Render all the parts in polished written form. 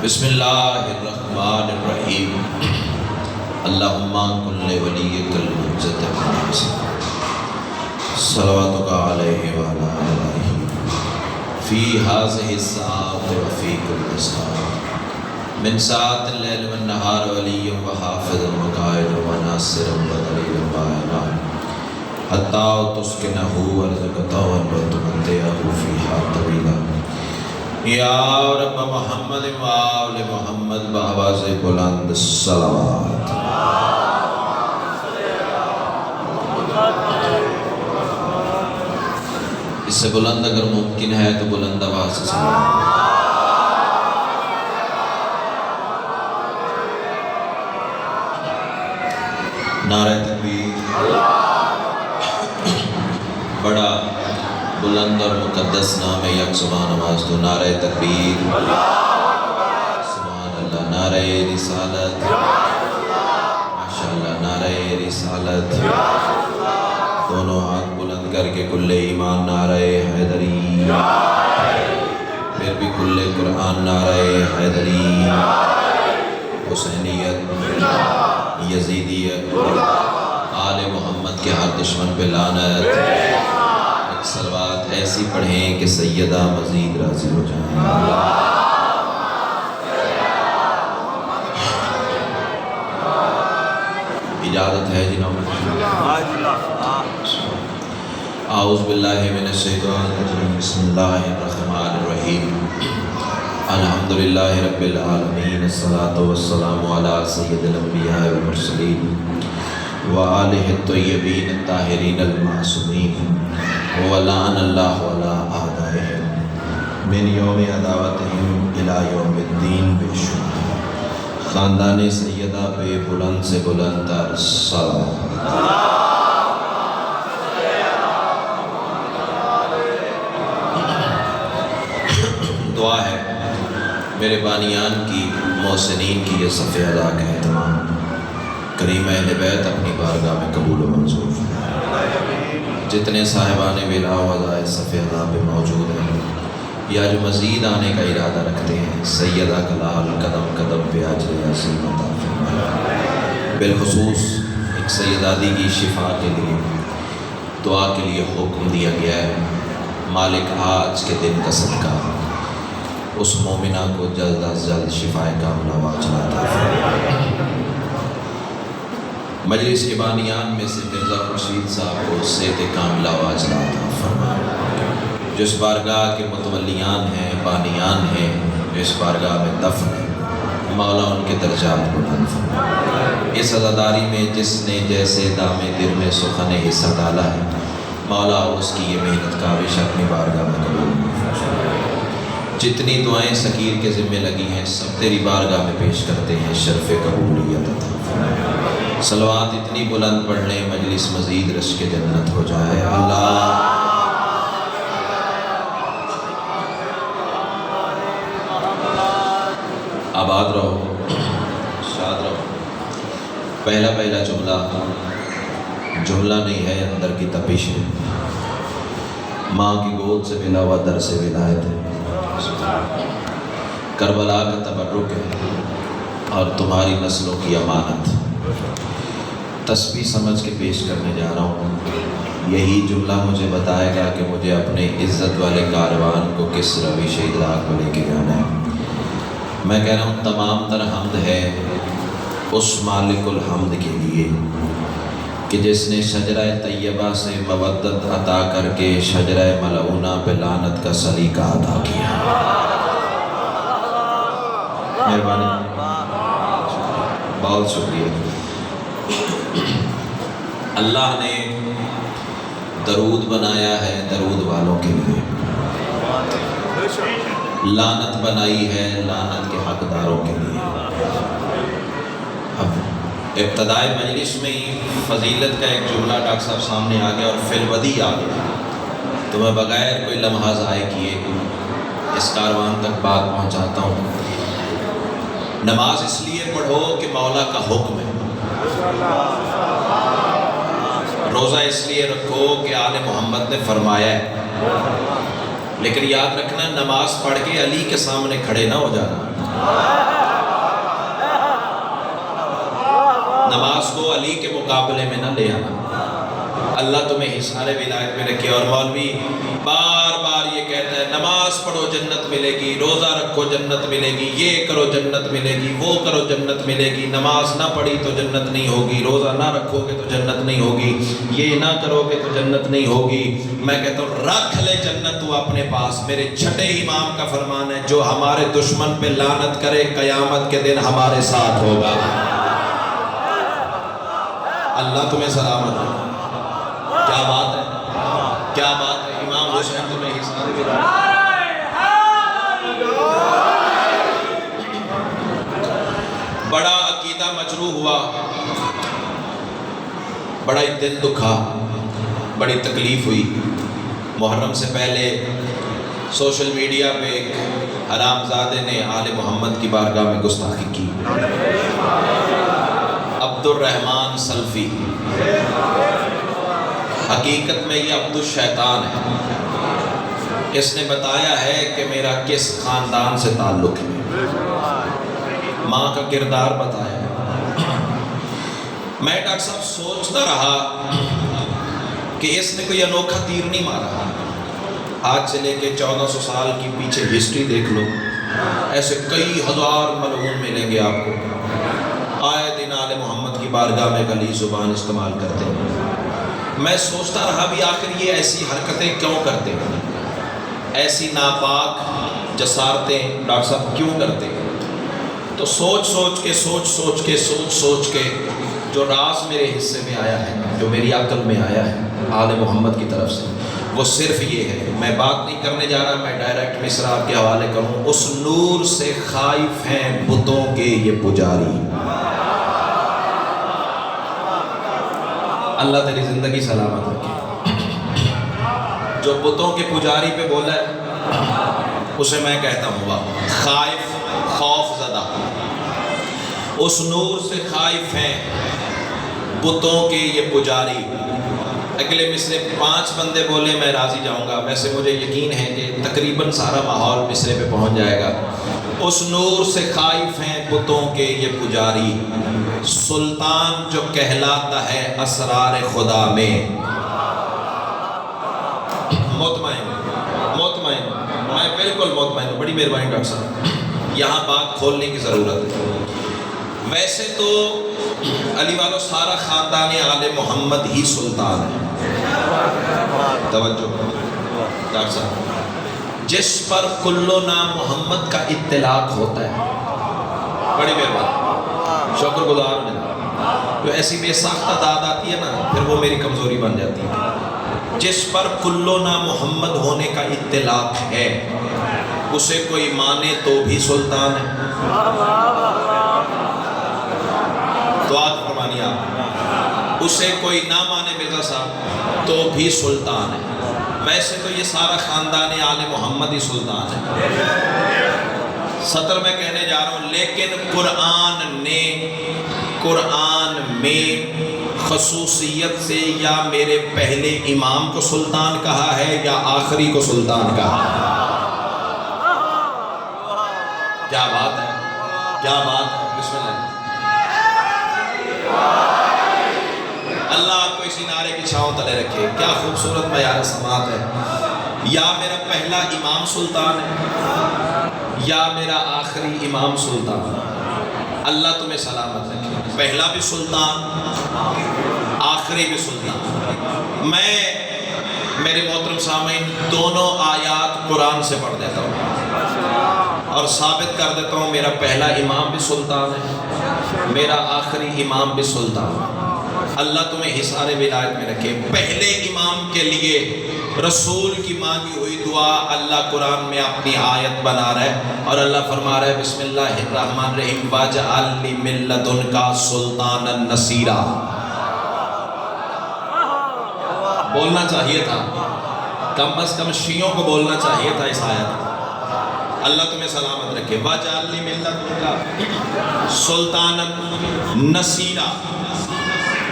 بسم اللہ الرحمن الرحیم اللہم کل ولیک المنزت صلواتک علیہ وعلا آلہ فی ہذہ الساعۃ وفی کل ساعۃ من ساعۃ اللیل والنہار ولی وحافظ وقائد وناصر ودلیل وعینا حتی تسکنہ ورزقتہ وتمتعہ فیہا طویلا یا رب محمد و آل محمد بآواز بلند صلوات۔ اس سے بلند اگر ممکن ہے تو بلند آواز سے صلوات۔ نعرہ تکبیر، بڑا بلند اور مقدس نام یک زبان نماز تو نعرہ تکبیر، سبحان اللہ، نعرہ رسالت، ماشاءاللہ، نعرہ رسالت، دونوں ہاتھ بلند کر کے کل ایمان نعرہ حیدری، پھر بھی کل قرآن نعرہ حیدری، حسینیت، یزیدیت، آل محمد کے ہر دشمن پہ لعنت۔ صلوات ایسی پڑھیں کہ سیدہ مزید راضی ہو جائیں۔ اجازت ہے جنہوں اعوذ باللہ من الشیطان الرجیم، بسم اللہ الرحمن الرحیم، الحمدللہ رب العالمین، الصلاۃ والسلام علی سید الانبیاء والمرسلین وآلہ الطیبین الطاہرین المعصومین وَلَعَنَ اللَّهُ عَلَىٰ أَعْدَائِهِمْ مِنْ يَوْمِ عَدَاوَتِهِمْ إِلَىٰ يَوْمِ الدِّينِ بِالشُّکْرِ۔ خاندان سیدہ پہ بلند سے بلند تر صلوات۔ دعا ہے میرے بانیان کی، محسنین کی، یہ صف ادا کا اہتمام کریم اہل بیت اپنی بارگاہ میں قبول و منظور فرمائے۔ جتنے صاحبان ولا وظائف صف ادا پہ موجود ہیں یا جو مزید آنے کا ارادہ رکھتے ہیں، سیدہ کلال قدم قدم پہ اجر عظیم عطا فرمائے۔ بالخصوص ایک سیدادی کی شفا کے لیے دعا کے لیے حکم دیا گیا ہے۔ مالک آج کے دن کا صدقہ اس مومنہ کو جلد از جلد شفا کاملہ عاجلہ عطا فرمائے۔ مجلس کے بانیان میں سے مرزا خورشید صاحب کو صحت کاملہ عاجلہ عطا فرمائے۔ جو اس بارگاہ کے متولیان ہیں، بانیان ہیں، جو اس بارگاہ میں دفن ہیں، مولا ان کے درجات بلند فرمائے۔ اس عزاداری میں جس نے جیسے دام دل میں سخن حصہ ڈالا ہے، مولا اس کی یہ محنت کاوش اپنی بارگاہ میں قبول فرمائے۔ جتنی دعائیں سکیر کے ذمہ لگی ہیں سب تیری بارگاہ میں پیش کرتے ہیں، شرف قبولیت عطا فرمائے۔ صلوات اتنی بلند پڑھ لیں مجلس مزید رشک جنت ہو جائے۔ اللہ آباد رہو، شاد رہو۔ پہلا جملہ نہیں ہے، اندر کی تپش ہے۔ ماں کی گود سے ملا ہوا در سے ولایت ہے، کربلا کا تبرک ہے اور تمہاری نسلوں کی امانت۔ تسبیح سمجھ کے پیش کرنے جا رہا ہوں، یہی جملہ مجھے بتائے گا کہ مجھے اپنے عزت والے کاروان کو کس روش ادراک میں لے کے جانا ہے۔ میں کہہ رہا ہوں تمام تر حمد ہے اس مالک الحمد کے لیے کہ جس نے شجرہ طیبہ سے مودت عطا کر کے شجرہ ملعونہ پہ لعنت کا سلیقہ ادا کیا۔ مہربانی، بہت شکریہ۔ اللہ نے درود بنایا ہے درود والوں کے لیے، لعنت بنائی ہے لعنت کے حقداروں کے لیے۔ اب ابتدائی مجلس میں ہی فضیلت کا ایک جملہ ڈاکٹر صاحب سامنے آ گیا اور فی الودی آ گیا، تو میں بغیر کوئی لمحہ ضائع کیے اس کاروان تک بات پہنچاتا ہوں۔ نماز اس لیے پڑھو کہ مولا کا حکم ہے، روزہ اس لیے رکھو کہ آل محمد نے فرمایا ہے، لیکن یاد رکھنا نماز پڑھ کے علی کے سامنے کھڑے نہ ہو جانا۔ نماز کو علی کے مقابلے میں نہ لے آنا۔ اللہ تمہیں حصار ولایت میں رکھے۔ اور مولوی بار بار یہ کہتا ہے نماز پڑھو جنت ملے گی، روزہ رکھو جنت ملے گی، یہ کرو جنت ملے گی، وہ کرو جنت ملے گی۔ نماز نہ پڑھی تو جنت نہیں ہوگی، روزہ نہ رکھو گے تو جنت نہیں ہوگی، یہ نہ کرو گے تو جنت نہیں ہوگی۔ میں کہتا ہوں رکھ لے جنت تو اپنے پاس۔ میرے چھٹے امام کا فرمان ہے جو ہمارے دشمن پہ لعنت کرے قیامت کے دن ہمارے ساتھ ہوگا۔ اللہ تمہیں سلامت ہے۔ کیا بات ہے، کیا بات ہے۔ امام حسین تمہیں حصار ولایت۔ بڑا عقیدہ مجروح ہوا، بڑا ہی دل دکھا، بڑی تکلیف ہوئی۔ محرم سے پہلے سوشل میڈیا پہ ایک حرام زادے نے آل محمد کی بارگاہ میں گستاخی کی۔ عبد الرحمن سلفی، حقیقت میں یہ عبد الشیطان ہے۔ اس نے بتایا ہے کہ میرا کس خاندان سے تعلق ہے، ماں کا کردار بتایا ہے۔ میں ڈاکٹر صاحب سوچتا رہا کہ اس نے کوئی انوکھا تیر نہیں مارا۔ آج سے لے کے 1400 سال کی پیچھے ہسٹری دیکھ لو، ایسے کئی ہزار ملعون ملیں گے آپ کو، آئے دن آل محمد کی بارگاہ میں گلی زبان استعمال کرتے ہیں۔ میں سوچتا رہا بھی آخر یہ ایسی حرکتیں کیوں کرتے ہیں، ایسی ناپاک جسارتیں ڈاکٹر صاحب کیوں کرتے ہیں؟ تو سوچ سوچ کے جو راز میرے حصے میں آیا ہے، جو میری عقل میں آیا ہے آل محمد کی طرف سے، وہ صرف یہ ہے۔ میں بات نہیں کرنے جا رہا، میں ڈائریکٹ مصرع آپ کے حوالے کروں۔ اس نور سے خائف ہیں بتوں کے یہ پجاری۔ اللہ تیری زندگی سلامت رکھے۔ جو بتوں کے پجاری پہ بولا ہے اسے میں کہتا ہوں واہ، خائف، خوف زدہ۔ اس نور سے خائف ہیں بتوں کے یہ پجاری۔ اگلے مصرے 5 بندے بولے میں راضی جاؤں گا، ویسے مجھے یقین ہے کہ تقریباً سارا ماحول مصرے پہ پہنچ جائے گا۔ اس نور سے خائف ہیں بتوں کے یہ پجاری، سلطان جو کہلاتا ہے اسرار خدا میں۔ مطمئن میں بالکل مطمئن ہوں۔ بڑی مہربانی ڈاکٹر صاحب، یہاں بات کھولنے کی ضرورت ہے۔ ویسے تو علی والو سارا خاندان آل محمد ہی سلطان ہے۔ توجہ ڈاکٹر صاحب، جس پر کلو نام محمد کا اطلاق ہوتا ہے، بڑی مہربانی، شکر گزار ہوں جناب۔ جو ایسی بے ساختہ داد آتی ہے نا، پھر وہ میری کمزوری بن جاتی ہے۔ جس پر کلو نام محمد ہونے کا اطلاق ہے، اسے کوئی مانے تو بھی سلطان ہے۔ دعا فرمانی آپ، اسے کوئی نہ مانے مرزا صاحب تو بھی سلطان ہے۔ ویسے تو یہ سارا خاندان آل محمد ہی سلطان ہے۔ سطر میں کہنے جا رہا ہوں، لیکن قرآن میں خصوصیت سے یا میرے پہلے امام کو سلطان کہا ہے یا آخری کو سلطان کہا ہے۔ کیا بات ہے، کیا بات ہے۔ بسم اللہ۔ اللہ آپ کو اسی نعرے کی چھاؤں تلے رکھے۔ کیا خوبصورت معیار سماعت ہے۔ یا میرا پہلا امام سلطان ہے یا میرا آخری امام سلطان۔ اللہ تمہیں سلامت رکھے۔ پہلا بھی سلطان، آخری بھی سلطان۔ میں میرے محترم سامعین دونوں آیات قرآن سے پڑھ دیتا ہوں اور ثابت کر دیتا ہوں، میرا پہلا امام بھی سلطان ہے، میرا آخری امام بھی سلطان ہے۔ اللہ تمہیں حصار ولایت میں رکھے۔ پہلے امام کے لیے رسول کی مانگی ہوئی دعا اللہ قرآن میں اپنی آیت بنا رہا ہے، اور اللہ فرما رہا ہے بسم اللہ الرحمن الرحیم وَاجْعَلْ لِي مِن لَّدُنْكَ سُلْطَانًا نَصِيرًا۔ بولنا چاہیے تھا، کم از کم شیعوں کو بولنا چاہیے تھا اس آیت۔ اللہ تمہیں سلامت رکھے۔ وَاجْعَلْ لِي مِن لَّدُنْكَ سُلْطَانًا نَصِيرًا۔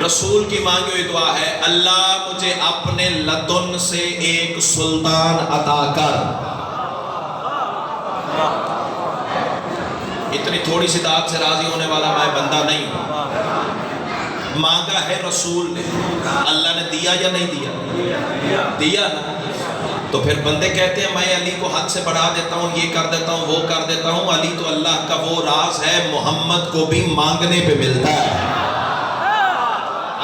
رسول کی مانگی ہوئی دعا ہے، اللہ مجھے اپنے لدن سے ایک سلطان عطا کر۔ اتنی تھوڑی سی داد سے راضی ہونے والا میں بندہ نہیں ہوں. مانگا ہے رسول نے، اللہ نے دیا یا نہیں دیا؟ دیا نا. تو پھر بندے کہتے ہیں میں علی کو حد سے بڑھا دیتا ہوں، یہ کر دیتا ہوں، وہ کر دیتا ہوں. علی تو اللہ کا وہ راز ہے، محمد کو بھی مانگنے پہ ملتا ہے.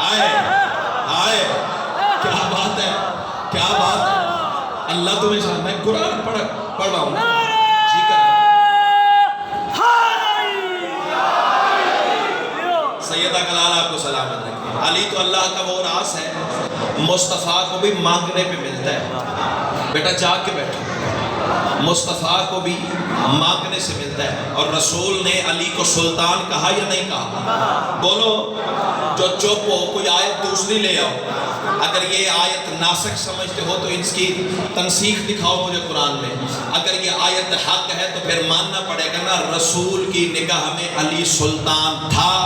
آئے آئے، کیا بات ہے، کیا بات ہے. اللہ تمہیں شان. میں قرآن پڑھ رہا ہوں. سیدہ کلال آپ کو سلامت رکھے. علی تو اللہ کا وہ راز ہے، مصطفیٰ کو بھی مانگنے پہ ملتا ہے. بیٹا جاگ کے بیٹھو، مصطفیٰ کو بھی مانگنے سے ملتا ہے. اور رسول نے علی کو سلطان کہا یا نہیں کہا؟ بولو. جو چپ ہو کوئی آیت دوسری لے آؤ. اگر یہ آیت ناسخ سمجھتے ہو تو اس کی تنسیخ دکھاؤ مجھے قرآن میں. اگر یہ آیت حق ہے تو پھر ماننا پڑے گا نا رسول کی نگاہ میں علی سلطان تھا،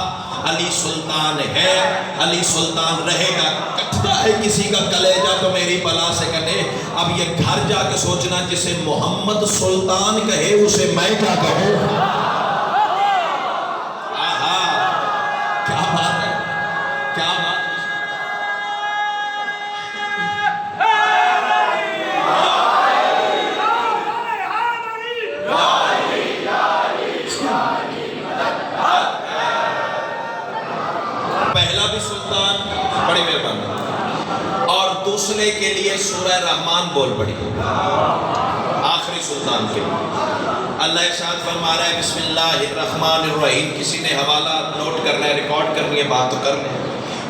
علی سلطان ہے، علی سلطان رہے گا. کٹتا ہے کسی کا کلیجہ تو میری بلا سے کٹے. اب یہ گھر جا کے سوچنا، جسے محمد سلطان کہے اسے میں کیا کہوں. آہا، کیا بات ہے، کیا بات. پہلا بھی سلطان، بڑی مہربانی. اور دوسرے کے لیے سورہ رحمان بول پڑی، آخری سلطان کے لیے. اللہ ارشاد فرما رہا ہے بسم اللہ الرحمن الرحیم. کسی نے حوالہ نوٹ کرنا ہے، ریکارڈ کرنی ہے، بات تو کرنی ہے.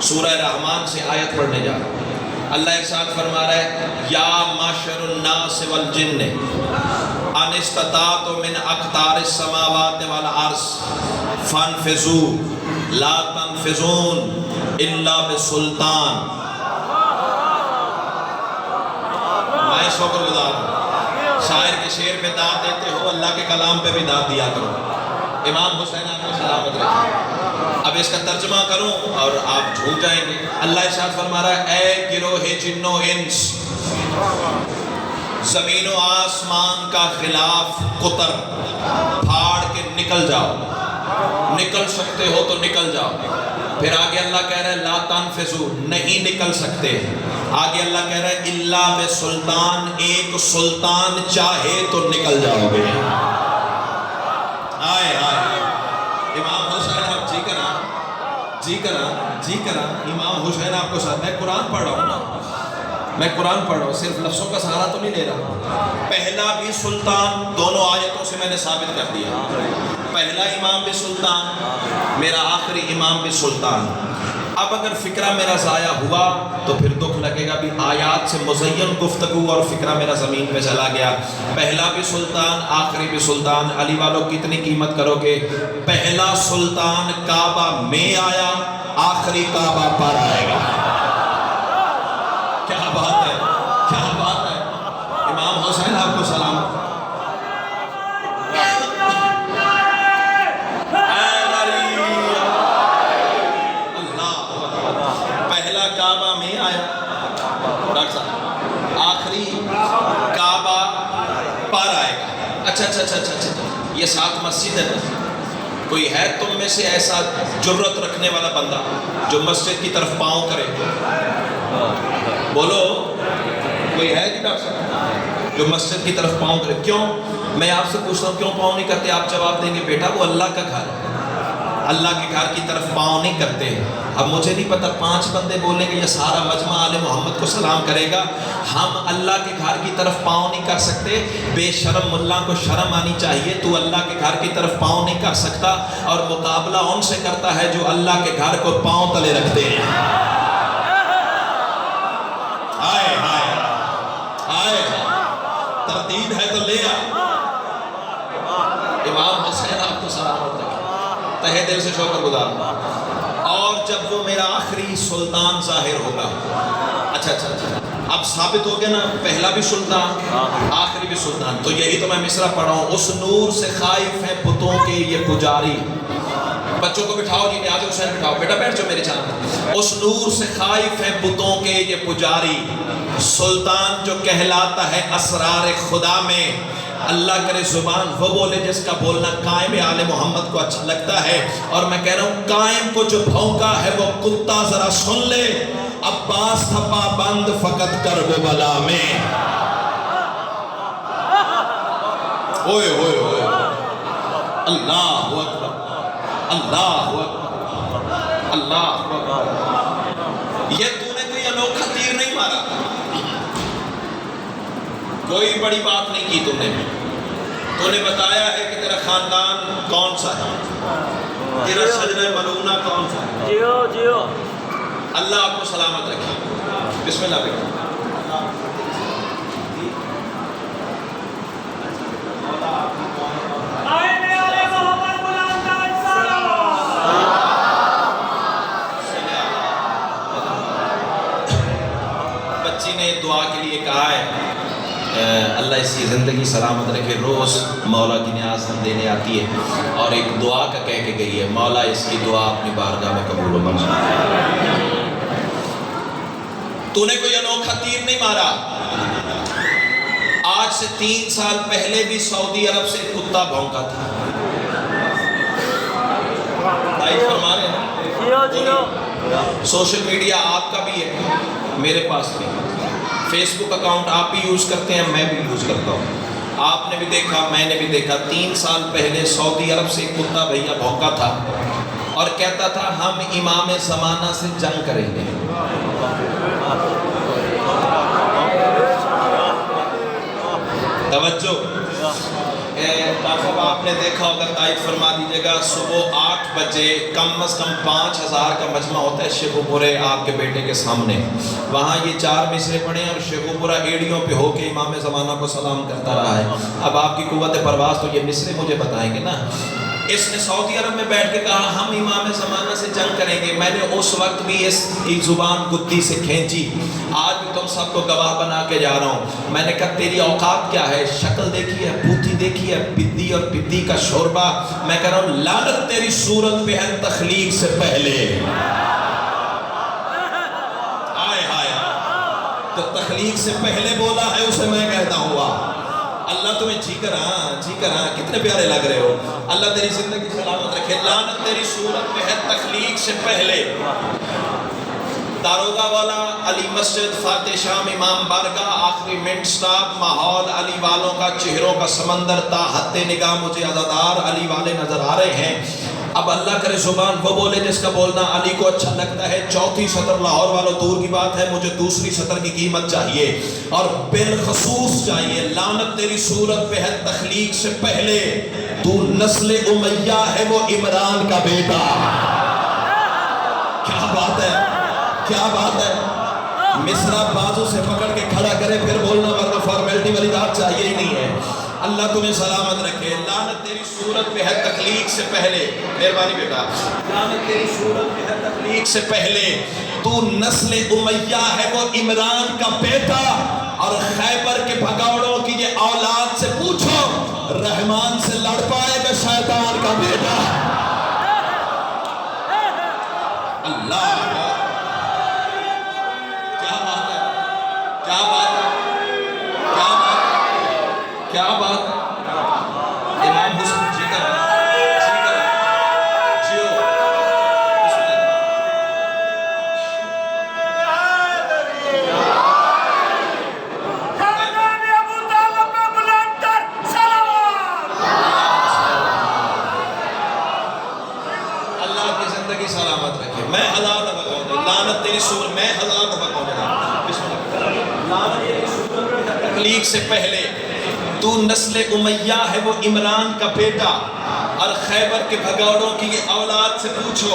سورہ رحمان سے آیت پڑھنے جا رہا ہے. اللہ ارشاد فرما رہا ہے یا معشر الناس والجن ان استطعتم من اقطار السماوات والارض فانفذوا لا تنفذون الا بسلطان. میں شکر گزار ہوں. شاعر کے شعر پہ داد دیتے ہو، اللہ کے کلام پہ بھی داد دیا کرو. امام حسین آپ کو سلامت رکھے. اب اس کا ترجمہ کروں اور آپ جھوم جائیں گے. اللہ ارشاد فرما رہا ہے اے گروہ جن و انس، زمین و آسمان کا خلاف قطر پھاڑ کے نکل جاؤ. نکل سکتے ہو تو نکل جاؤ. پھر آگے اللہ کہہ رہا ہے لا تنفذو، نہیں نکل سکتے. آگے اللہ کہہ رہا ہے الا بسلطان، ایک سلطان چاہے تو نکل جاؤ گے. آئے آئے امام حسین آپ جی کرا جی کرا جی کرا. امام حسین آپ کو ساتھ، میں قرآن پڑھ رہا ہوں نا، میں قرآن پڑھ رہا ہوں، صرف لفظوں کا سہارا تو نہیں لے رہا. پہلا بھی سلطان، دونوں آیتوں سے میں نے ثابت کر دیا. پہلا امام بھی سلطان، میرا آخری امام بھی سلطان. اب اگر فکرہ میرا ضائع ہوا تو پھر دکھ لگے گا، بھی آیات سے مزین گفتگو اور فکرہ میرا زمین پہ چلا گیا. پہلا بھی سلطان، آخری بھی سلطان. علی والوں کتنی قیمت کرو گے؟ پہلا سلطان کعبہ میں آیا، آخری کعبہ پر آئے گا. کیا بات ہے، کیا بات ہے. امام حسین آپ کو سلام. پہلا کعبہ میں آیا، ڈاکٹر صاحب آخری کعبہ پر آئے گا. اچھا اچھا اچھا اچھا اچھا. یہ ساتھ مسجد ہے نا، کوئی ہے تم میں سے ایسا جرت رکھنے والا بندہ جو مسجد کی طرف پاؤں کرے؟ بولو، کوئی ہے جی ڈاکٹر صاحب جو مسجد کی طرف پاؤں کرے؟ کیوں؟ میں آپ سے پوچھتا ہوں کیوں پاؤں نہیں کرتے؟ آپ جواب دیں گے بیٹا وہ اللہ کا گھر ہے، اللہ کے گھر کی طرف پاؤں نہیں کرتے. اب مجھے نہیں پتہ 5 بندے بولیں گے یا سارا مجمع آل محمد کو سلام کرے گا، ہم اللہ کے گھر کی طرف پاؤں نہیں کر سکتے. بے شرم ملا کو شرم آنی چاہیے. تو اللہ کے گھر کی طرف پاؤں نہیں کر سکتا اور مقابلہ ان سے کرتا ہے جو اللہ کے گھر کو پاؤں تلے رکھتے ہیں. آئے آئے آئے، تردید ہے تو لے آ. امام حسین آپ کو سلامت رکھے، تہہ دل سے شکر گزار. اور جب وہ میرا آخری سلطان ظاہر ہوگا، اچھا اچھا اچھا، اب ثابت ہو گیا نا، پہلا بھی سلطان، آخری بھی سلطان. تو یہی تو میں مصرع پڑھا ہوں. اس نور سے خائف ہیں بتوں کے یہ پجاری. بچوں کو بٹھاؤ جی، نیاز حسین بٹھاؤ، بیٹا بیٹھ جاؤ میرے چاند. اس نور سے خائف ہیں بتوں کے یہ پجاری، سلطان جو کہلاتا ہے اسرار خدا میں، اللہ کرے زبان وہ بولے جس کا بولنا قائم آل محمد کو اچھا لگتا ہے. اور میں کہہ رہا ہوں قائم کو جو بھونکا ہے وہ کتا ذرا سن لے. عباس تھا پابند فقط کرب و بلا میں. اوئے اوئے اوئے اللہ اکبر اللہ اکبر اللہ اکبر. یہ تو نے کوئی انوکھا تیر نہیں مارا, کوئی بڑی بات نہیں کی تو نے بتایا ہے کہ تیرا خاندان کون سا ہے, تیرا سجنہ ملونہ کون سا ہے. جیو جیو. اللہ آپ کو سلامت رکھے. بسم اللہ بیٹا. بچی نے دعا کے لیے کہا ہے اللہ اس کی زندگی سلامت رکھے. روز مولا کی نیاز ہم دینے آتی ہے اور ایک دعا کا کہہ کے گئی ہے, مولا اس کی دعا اپنی بارگاہ میں قبول و منظور. تو نے کوئی انوکھا تیر نہیں مارا. آج سے 3 سال پہلے بھی سعودی عرب سے کتا بھونکا تھا. تائید فرما رہے ہیں. سوشل میڈیا آپ کا بھی ہے, میرے پاس بھی. فیس بک اکاؤنٹ آپ بھی یوز کرتے ہیں, میں بھی یوز کرتا ہوں. آپ نے بھی دیکھا, میں نے بھی دیکھا. 3 سال پہلے سعودی عرب سے کتا بھیا بھونکا تھا اور کہتا تھا ہم امام زمانہ سے جنگ کریں گے. توجہ. آپ نے دیکھا ہوگا, تائید فرما دیجئے گا, صبح 8 بجے کم از کم 5000 کا مجمع ہوتا ہے شیخو پورے آپ کے بیٹے کے سامنے. وہاں یہ 4 مصرے پڑھے اور شیخو پورا ایڑیوں پہ ہو کے امام زمانہ کو سلام کرتا رہا ہے. اب آپ کی قوت پرواز تو یہ مصرے مجھے بتائیں گے نا. اس نے سعودی عرب میں بیٹھ کے کہا ہم امام زمانہ سے جنگ کریں گے. میں نے اس وقت بھی اس کی زبان گدی سے کھینچی, آج بھی تم سب کو گواہ بنا کے جا رہا ہوں. میں نے کہا تیری اوقات کیا ہے, شکل دیکھی ہے, بوتی دیکھی ہے, بدی اور بدی کا شوربہ. میں کہہ رہا ہوں لعنت تیری صورت پہ ہے تخلیق سے پہلے. آئے ہائے, تو تخلیق سے پہلے بولا ہے اسے میں کہتا ہوا. اللہ تمہیں جی کر کتنے پیارے لگ رہے ہو. اللہ تیری زندگی سلامت رکھے. لعنت تیری صورت پہ ہے تخلیق سے پہلے. داروگا والا, علی مسجد, فاتح شام, امام بارگاہ, آخری منٹ سٹاپ, ماحول, علی والوں کا چہروں کا سمندر, تا حد نگاہ مجھے عزادار علی والے نظر آ رہے ہیں. اب اللہ کرے زبان وہ بولے جس کا بولنا علی کو اچھا لگتا ہے. 4تھی سطر لاہور والوں دور کی بات ہے, مجھے دوسری سطر کی قیمت چاہیے اور بالخصوص چاہیے. لعنت تیری صورت پہ ہے تخلیق سے پہلے, تو نسل امیہ ہے وہ عمران کا بیٹا. کیا بات ہے, کیا بات ہے. مصرع بازو سے پکڑ کے کھڑا کرے پھر بولنا, ورنہ فارمیلٹی والی بات چاہیے ہی نہیں ہے. اللہ تمہیں سلامت رکھے. لعنت تیری صورت پہ ہے تخلیق سے پہلے. مہربانی بیٹا. لعنت تیری صورت پہ ہے تخلیق سے پہلے, تو نسل امیہ ہے وہ عمران کا بیٹا. اور خیبر کے بھگوڑوں کی یہ اولاد سے پوچھو, رحمان سے لڑ پائے گا شیطان کا بیٹا. اللہ, کیا بات ہے, کیا بات ہے, کیا بات ہے, کیا بات ہے. امام حسن جی کر جیو. اللہ کی زندگی سلامت رکھے. میں ہزار دفعہ کہوں گا لعنت تیری صورت, میں 1000 دفعہ کہوں گا. بسم اللہ. لعنت تیری صورت تخلیق سے پہلے, تو نسل امیہ ہے وہ عمران کا بیٹا. اور خیبر کے بھگوڑوں کی یہ اولاد سے پوچھو,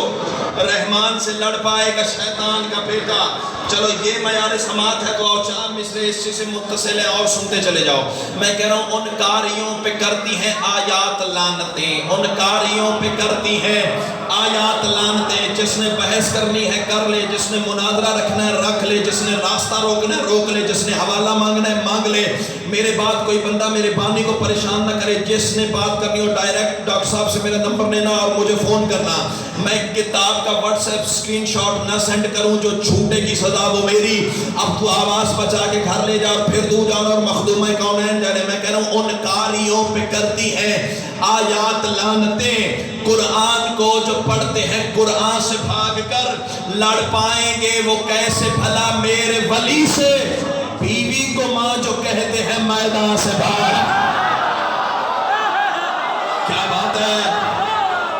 رحمان سے لڑ پائے گا شیطان کا بیٹا. چلو یہ معیار سماعت ہے تو 4 مصرے اس چیز سے متصل ہے اور سنتے چلے جاؤ. میں کہہ رہا ہوں ان کاریوں پہ کرتی ہیں آیات لعنتیں, ان کاریوں پہ کرتی ہیں آیات لعنتیں. جس نے بحث کرنی ہے کر لے, جس نے مناظرہ رکھنا ہے رکھ لے, جس نے راستہ روکنا ہے روک لے, جس نے حوالہ مانگنا ہے مانگ لے. میرے بات کوئی بندہ میرے بانی کو پریشان نہ کرے. جس نے بات کرنی ہو ڈائریکٹ ڈاکٹر صاحب سے میرا نمبر لینا اور مجھے فون کرنا. میں کتاب کا واٹس ایپ اسکرین شاٹ نہ سینڈ کروں, جو چھوٹے کی سزا وہ میری. اب تو آواز بچا کے گھر لے جا اور پھر دو جان اور مخدومہ کونین جانے. میں کہہ رہا ہوں ان قاریوں پہ کرتی ہیں آیات لعنتیں. قرآن کو جو پڑھتے ہیں قرآن سے بھاگ کر لڑ پائیں گے وہ کیسے بھلا میرے ولی سے. بیوی کو ماں جو کہتے ہیں میدان سے بھاگ. کیا بات ہے,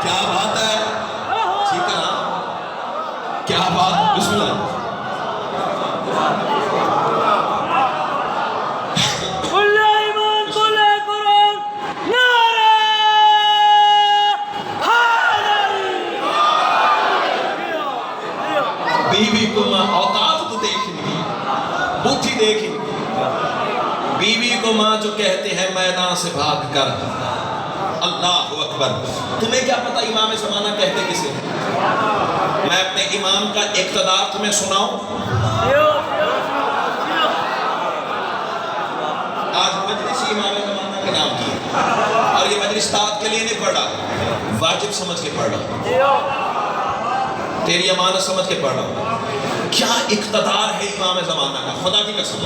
کیا بات ہے, ٹھیک ہے نا, کیا بات. بسم اللہ. بیوی کو ماں, اوقات تو دیکھنی, بوتھی دیکھنی. بیوی کو ماں جو کہتے ہیں میدان سے بھاگ کر. اللہ اکبر. تمہیں کیا پتا امام زمانہ کہتے کسے. میں اپنے امام کا اقتدار تمہیں سناؤں. آج مجلس امام زمانہ کے نام کی اور یہ مجلس استاد کے لیے نہیں پڑھ رہا, واجب سمجھ کے پڑھ رہا, تیری امانت سمجھ کے پڑھ رہا ہوں. کیا اقتدار ہے امام زمانہ کا, خدا کی قسم.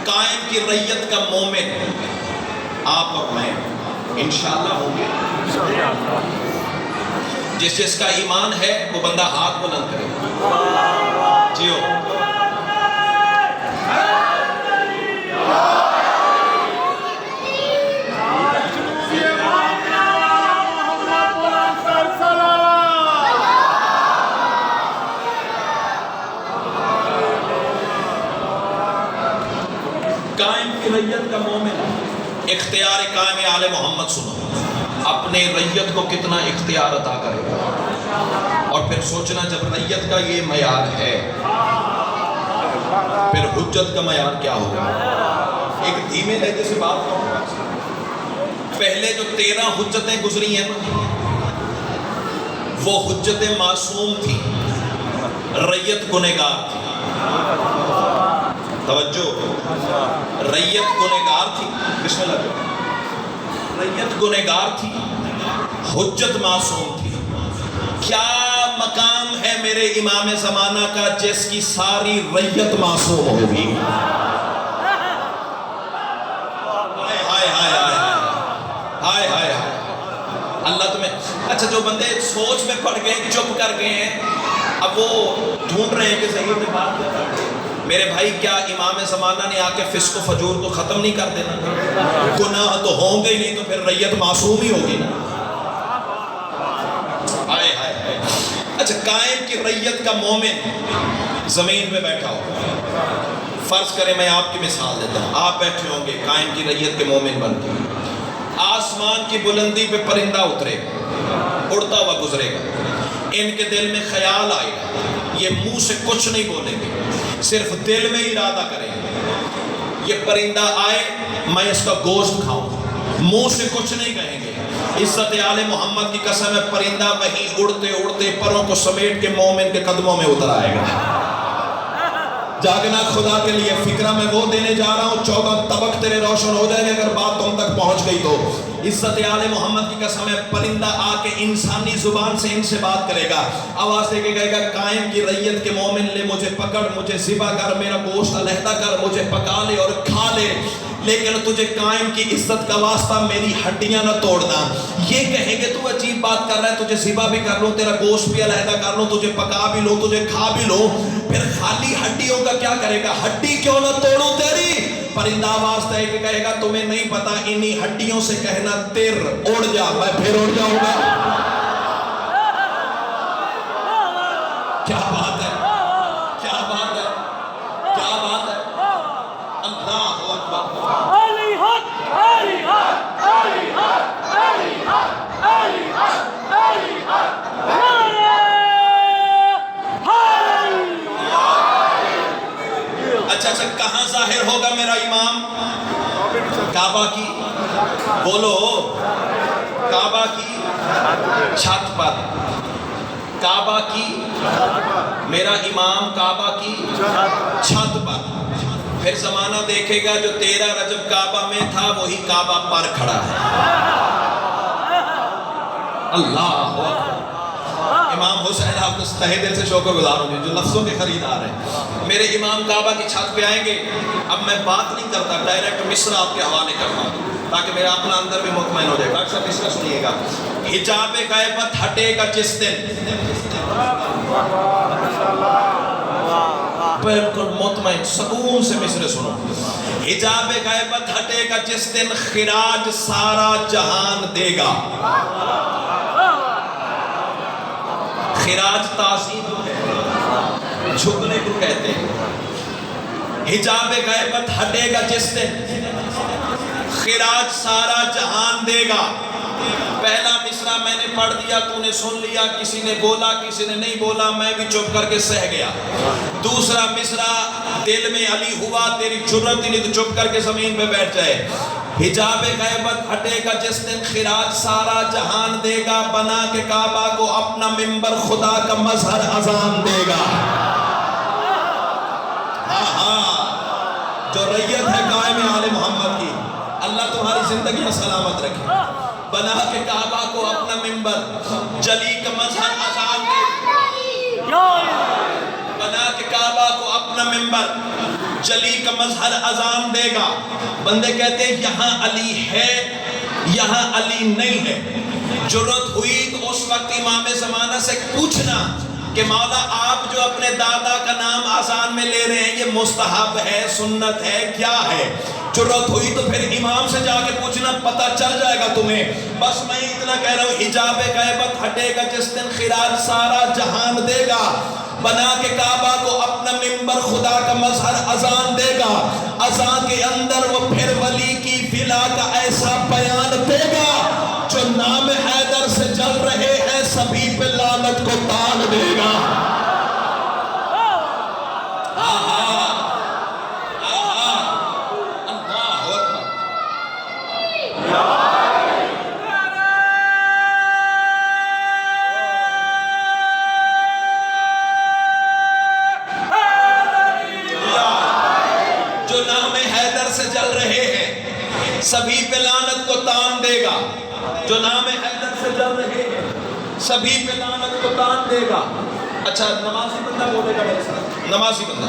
قائم کی ریت کا مومن آپ اور میں انشاءاللہ ہوں گے. جس جس کا ایمان ہے وہ بندہ ہاتھ بلند کرے. جیو. قائم کی ریت کا مومن. اختیار قائم آل محمد سنو. اپنے ریت کو کتنا اختیار عطا کرے گا, اور پھر سوچنا جب ریت کا یہ معیار ہے پھر حجت کا معیار کیا ہوگا. ایک دھیمے لہجے سے بات کروں. پہلے جو 13 حجتیں گزری ہیں وہ حجتیں معصوم تھی, ریت گنہگار تھی. توجہ, ریت گنہگار تھی. بسم اللہ. ریت گنہگار تھی, حجت معصوم تھی. کیا مقام ہے میرے امام زمانہ کا جس کی ساری ریت معصوم ہوگی. ہائے ہائے ہائے ہائے ہائے ہائے. اللہ تمہیں. اچھا جو بندے سوچ میں پڑ گئے, چپ کر گئے ہیں, اب وہ ڈھونڈ رہے ہیں کہ صحیح میں بات کیا کرتے ہیں. میرے بھائی کیا امام زمانہ نے آ کے فسق و فجور کو ختم نہیں کر دینا. گناہ تو ہوں گے ہی نہیں تو پھر ریت معصوم ہی ہوگی نا. آئے ہائے ہائے. اچھا قائم کی ریت کا مومن زمین پہ بیٹھا ہو. فرض کریں میں آپ کی مثال دیتا ہوں. آپ بیٹھے ہوں گے قائم کی ریت کے مومن بن کے. آسمان کی بلندی پہ پرندہ اترے گا, اڑتا ہوا گزرے گا. ان کے دل میں خیال آئے گا, یہ منہ سے کچھ نہیں بولیں گے, صرف دل میں ارادہ کریں گے. یہ پرندہ آئے میں اس کا گوشت کھاؤں, منہ سے کچھ نہیں کہیں گے. عزت آل محمد کی قسم ہے پرندہ وہیں اڑتے اڑتے پروں کو سمیٹ کے مومن کے قدموں میں اتر آئے گا. جاگنا خدا کے لیے. فکرہ میں وہ دینے جا رہا ہوں, 14 طبق تیرے روشن ہو جائیں گے اگر بات تم تک پہنچ گئی تو. عزت آل محمد کی قسم ہے پرندہ آ کے انسانی زبان سے ان سے بات کرے گا. آواز دے کے کہے گا قائم کی ریت کے مومن لے مجھے پکڑ, مجھے ذبح کر, میرا گوشت علیحدہ کر, مجھے پکا لے اور کھا لے, لیکن تجھے قائم کی عزت کا واسطہ میری ہڈیاں نہ توڑنا. یہ کہیں گے تو عجیب بات کر رہا ہے, تجھے ذبح بھی کر لوں, تیرا گوشت بھی علیحدہ کر لوں, تجھے پکا بھی لوں, تجھے کھا بھی لوں, پھر خالی ہڈیوں کا کیا کرے گا. ہڈی کیوں نہ توڑوں تیری. پرندہ آواز دے کے کہے گا تمہیں نہیں پتا انہی ہڈیوں سے کہنا تیر اڑ جا, میں پھر اڑ جاؤں گا. کیا بات ہے, کیا بات ہے, کیا بات ہے. اللہ اکبر. علی حق, علی حق, علی حق, علی حق, علی حق, علی حق. اچھا کہاں ظاہر ہوگا میرا امام. کعبہ کی, بولو, کعبہ کی چھت پر. کعبہ کی, میرا امام کعبہ کی چھت پر. پھر زمانہ دیکھے گا جو 13 رجب کعبہ میں تھا وہی کعبہ پر کھڑا ہے. اللہ امام حسین آپ کو تہہ دل سے شکر گزار ہوں جو لفظوں کے خریدار ہیں. میرے امام کعبہ کی چھت پہ آئیں گے. اب میں بات نہیں کرتا, ڈائریکٹ مصرع آپ کے حوالے کرتا ہوں تاکہ میرا اپنا اندر بھی مطمئن ہو جائے. ڈاکٹر صاحب مصرع سنیے گا. حجاب غیبت ہٹے گا جس دن, بالکل مطمئن سکون سے مصرع سنو. حجاب غیبت ہٹے گا جس دن خراج سارا جہان دے گا. خراج تعظیم جھکنے کو کہتے ہیں. حجاب غیبت ہٹے گا جس دن خراج سارا جہان دے گا. پہلا مصرع میں نے پڑھ دیا, تو نے سن لیا, کسی نے بولا کسی نے نہیں بولا, میں بھی چپ کر کے سہ گیا. دوسرا مصرع دل میں علی ہوا, تیری جرت ہی نہیں تو چپ کر کے زمین پہ بیٹھ جائے. حجاب غیبت ہٹے گا جس دن خراج سارا جہان دے گا. بنا کے کعبہ کو اپنا منبر خدا کا مظہر اذان دے گا. جو ریت ہے قائم آل محمد کی, اللہ تمہاری زندگیاں سلامت رکھے. بنا کے کعبہ کو اپنا منبر جلی کا مظہر اذان دے گا. بنا کے کعبہ کو اپنا منبر جلی کا مظہر اذان دے گا. بندے کہتے ہیں یہاں علی ہے یہاں علی نہیں ہے. جرت ہوئی تو اس وقت امام زمانہ سے پوچھنا کہ مولا آپ جو اپنے دادا کا نام اذان میں لے رہے ہیں یہ مستحب ہے سنت ہے کیا ہے. جرت ہوئی تو پھر امام سے جا کے پوچھنا, پتہ چل جائے گا تمہیں. بس میں اتنا کہہ رہا ہوں, حجاب غیبت ہٹے گا جس دن خراج سارا جہان دے گا. بنا کے کعبہ کو اپنا منبر خدا کا مظہر اذان دے گا. اذان کے اندر وہ پھر ولی کی ولا کا ایسا بیان دے گا جو نام حیدر سے جل رہے ہیں سبھی پہ لعنت کو تان دے گا. سبھی پہ لعنت کو تان دے گا. جو نام حیدر سے جل رہے ہیں سبھی پہ لعنت کو تان دے گا. اچھا نمازی بندہ بولے گا میرے ساتھ, نمازی بندہ.